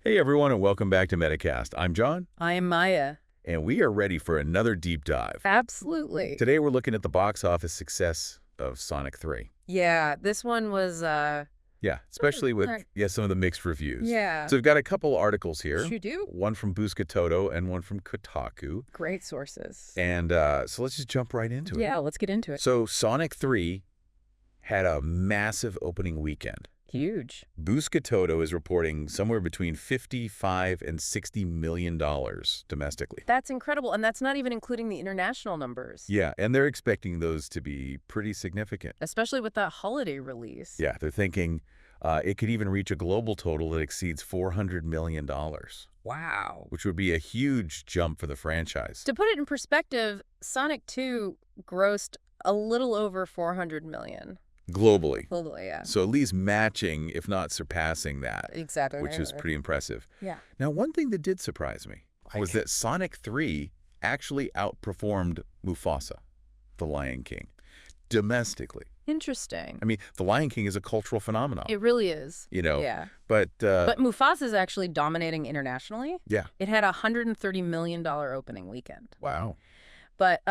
Hey everyone, and welcome back to MetaCast. I'm John, I am Maya. and we are ready for another deep dive. Absolutely. Today we're looking at the box office success of Sonic 3. Yeah, this one was, Yeah, especially with Alright. some of the mixed reviews. Yeah. So we've got a couple articles here. You do? One from Buscatoto and one from Kotaku. Great sources. And so let's just jump right into it. Yeah, let's get into it. So Sonic 3 had a massive opening weekend. Huge. Buscatoto is reporting somewhere between $55 and $60 million domestically. That's incredible, and that's not even including the international numbers. Yeah, and they're expecting those to be pretty significant. Especially with that holiday release. Yeah, they're thinking it could even reach a global total that exceeds $400 million, Wow. which would be a huge jump for the franchise. To put it in perspective, Sonic 2 grossed a little over $400 million. Globally. Globally, yeah. So at least matching, if not surpassing that, Exactly. which is pretty impressive. Yeah. Now, one thing that did surprise me was that Sonic 3 actually outperformed Mufasa, the Lion King, domestically. Interesting. I mean, the Lion King is a cultural phenomenon. It really is. You know, Yeah. but Mufasa's actually dominating internationally. yeah. It had a $130 million opening weekend. Wow. But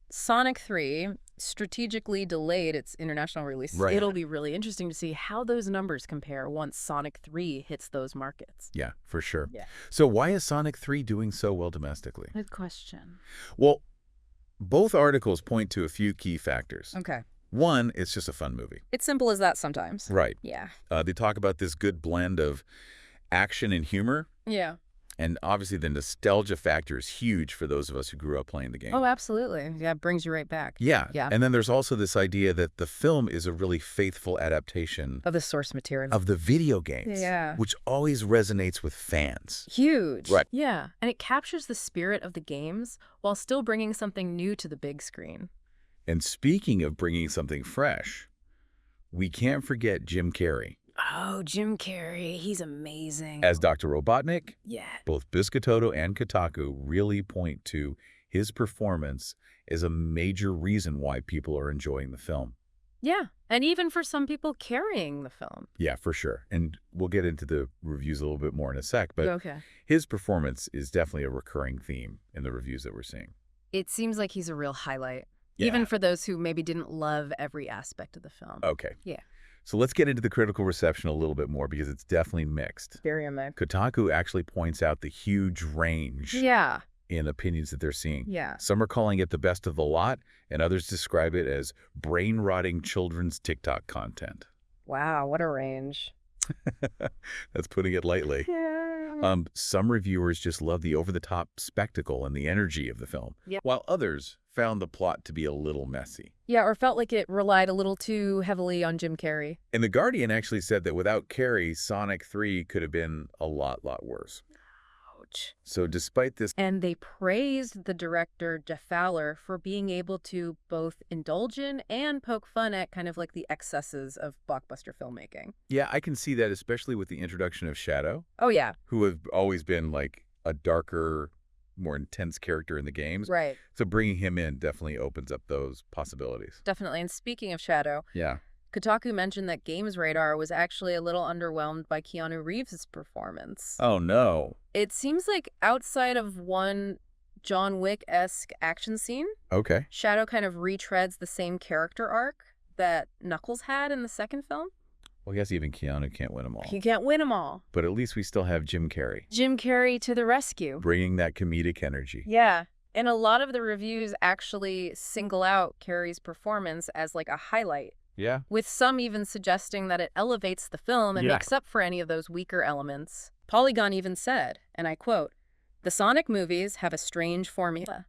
Sonic 3 strategically delayed its international release. Right. It'll be really interesting to see how those numbers compare once Sonic 3 hits those markets. Yeah, for sure. Yeah. So why is Sonic 3 doing so well domestically? Good question. Well, both articles point to a few key factors. Okay. One, it's just a fun movie. It's simple as that sometimes. Right. Yeah. They talk about this good blend of action and humor. Yeah. And obviously the nostalgia factor is huge for those of us who grew up playing the game. Oh, absolutely. Yeah, it brings you right back. Yeah. Yeah. And then there's also this idea that the film is a really faithful adaptation Of the source material. of the video games. Yeah. Which always resonates with fans. Huge. Right. Yeah. And it captures the spirit of the games while still bringing something new to the big screen. And speaking of bringing something fresh, we can't forget Jim Carrey. Oh, Jim Carrey. He's amazing. As Dr. Robotnik, Yeah. both Buscatoto and Kotaku really point to his performance as a major reason why people are enjoying the film. Yeah. And even for some people carrying the film. Yeah, for sure. And we'll get into the reviews a little bit more in a sec, but Okay. his performance is definitely a recurring theme in the reviews that we're seeing. It seems like he's a real highlight. Yeah. Even for those who maybe didn't love every aspect of the film. Okay. Yeah. So let's get into the critical reception a little bit more because it's definitely mixed. Very mixed. Kotaku actually points out the huge range Yeah. in opinions that they're seeing. Yeah. Some are calling it the best of the lot, and others describe it as brain-rotting children's TikTok content. Wow, what a range. That's putting it lightly. Yeah. Some reviewers just love the over-the-top spectacle and the energy of the film, Yep. while others found the plot to be a little messy. Yeah, or felt like it relied a little too heavily on Jim Carrey. And The Guardian actually said that without Carrey, Sonic 3 could have been a lot worse. Ouch. So despite this, And they praised the director, Jeff Fowler, for being able to both indulge in and poke fun at kind of like the excesses of blockbuster filmmaking. yeah, I can see that, especially with the introduction of Shadow, Oh, yeah. who have always been like a darker, more intense character in the games. Right. So bringing him in definitely opens up those possibilities. Definitely. And speaking of Shadow, Yeah. Kotaku mentioned that Games Radar was actually a little underwhelmed by Keanu Reeves' performance. Oh, no. It seems like outside of one John Wick-esque action scene, Okay. Shadow kind of retreads the same character arc that Knuckles had in the second film. Well, I guess even Keanu can't win them all. He can't win them all. But at least we still have Jim Carrey Jim Carrey to the rescue. bringing that comedic energy. Yeah. And a lot of the reviews actually single out Carrey's performance as like a highlight, Yeah. with some even suggesting that it elevates the film and Yeah. makes up for any of those weaker elements. Polygon even said, and I quote, "The Sonic movies have a strange formula.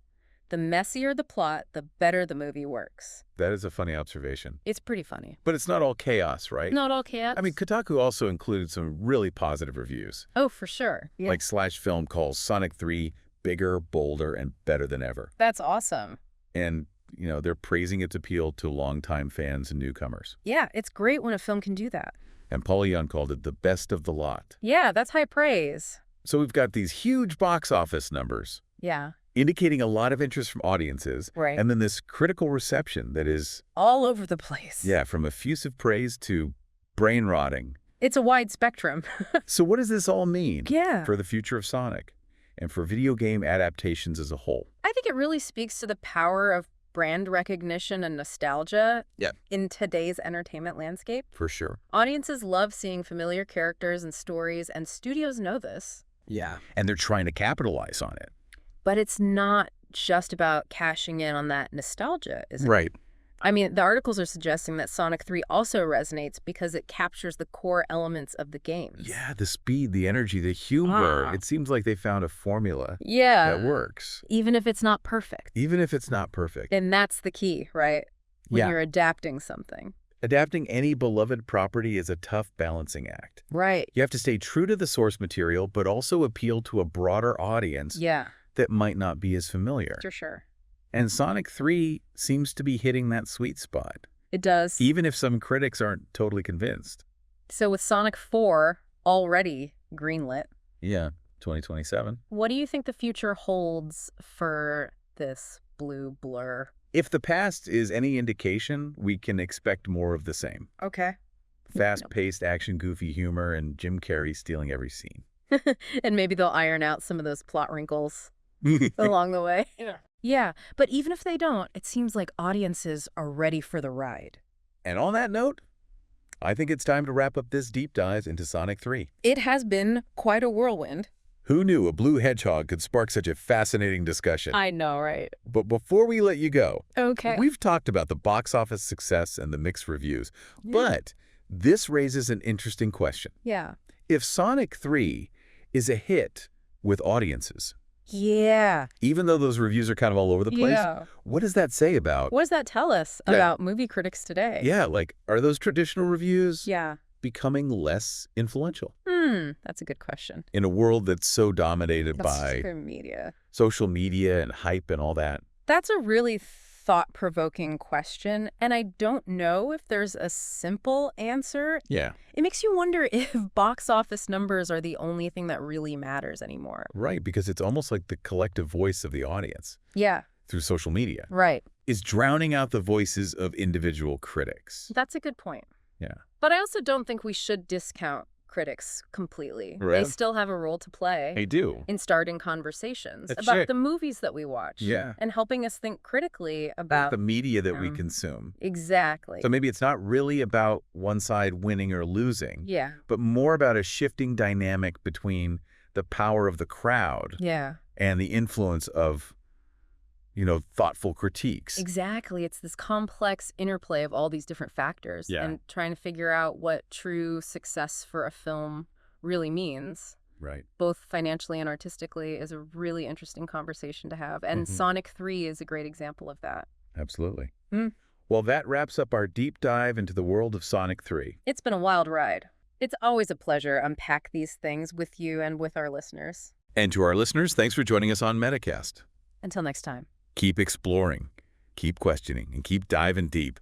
The messier the plot, the better the movie works." That is a funny observation. It's pretty funny. But it's not all chaos, right? Not all chaos. I mean, Kotaku also included some really positive reviews. Oh, for sure. Yeah. Like Slash Film calls Sonic 3 bigger, bolder, and better than ever. That's awesome. And, you know, they're praising its appeal to longtime fans and newcomers. Yeah, it's great when a film can do that. And Polygon called it the best of the lot. Yeah, that's high praise. So we've got these huge box office numbers Yeah. indicating a lot of interest from audiences. Right. And then this critical reception that is, All over the place. yeah, from effusive praise to brain rotting. It's a wide spectrum. So what does this all mean Yeah. for the future of Sonic and for video game adaptations as a whole? I think it really speaks to the power of brand recognition and nostalgia in today's entertainment landscape. For sure. Audiences love seeing familiar characters and stories, and studios know this. Yeah. And they're trying to capitalize on it. But it's not just about cashing in on that nostalgia, is it? Right. I mean, the articles are suggesting that Sonic 3 also resonates because it captures the core elements of the games. Yeah, the speed, the energy, the humor. Ah. It seems like they found a formula Yeah. that works, Even if it's not perfect. even if it's not perfect. And that's the key, right? When Yeah. you're adapting something. Adapting any beloved property is a tough balancing act. Right. You have to stay true to the source material, but also appeal to a broader audience Yeah, that might not be as familiar. for sure. And Sonic 3 seems to be hitting that sweet spot, It does. even if some critics aren't totally convinced. So with Sonic 4 already greenlit, Yeah, 2027. what do you think the future holds for this blue blur? If the past is any indication, we can expect more of the same. Okay. Fast-paced action, goofy humor, and Jim Carrey stealing every scene. And maybe they'll iron out some of those plot wrinkles along the way. Yeah, but even if they don't, it seems like audiences are ready for the ride. And on that note, I think it's time to wrap up this deep dive into Sonic 3. It has been quite a whirlwind. Who knew a blue hedgehog could spark such a fascinating discussion? I know, right? But before we let you go, Okay. we've talked about the box office success and the mixed reviews, but this raises an interesting question. Yeah. If Sonic 3 is a hit with audiences, Yeah. even though those reviews are kind of all over the place, Yeah. what does that say about... What does that tell us Yeah. about movie critics today? Yeah, like, are those traditional reviews Yeah. becoming less influential That's a good question. in a world that's so dominated That's by for media. social media and hype and all that? That's a really thought-provoking question, and I don't know if there's a simple answer. Yeah. It makes you wonder if box office numbers are the only thing that really matters anymore. Right, because it's almost like the collective voice of the audience Yeah, through social media right. is drowning out the voices of individual critics. That's a good point. Yeah. But I also don't think we should discount critics completely. They Right. still have a role to play They do. in starting conversations That's about right. the movies that we watch. Yeah. And helping us think critically About about... the media that we um, consume. Exactly. So maybe it's not really about one side winning or losing, Yeah. but more about a shifting dynamic between the power of the crowd Yeah. and the influence of, thoughtful critiques. Exactly. It's this complex interplay of all these different factors Yeah. and trying to figure out what true success for a film really means, Right. both financially and artistically, is a really interesting conversation to have. And Mhm. Sonic 3 is a great example of that. Absolutely. Mm. Well, that wraps up our deep dive into the world of Sonic 3. It's been a wild ride. It's always a pleasure to unpack these things with you and with our listeners. And to our listeners, thanks for joining us on MetaCast. Until next time. Keep exploring, keep questioning, and keep diving deep.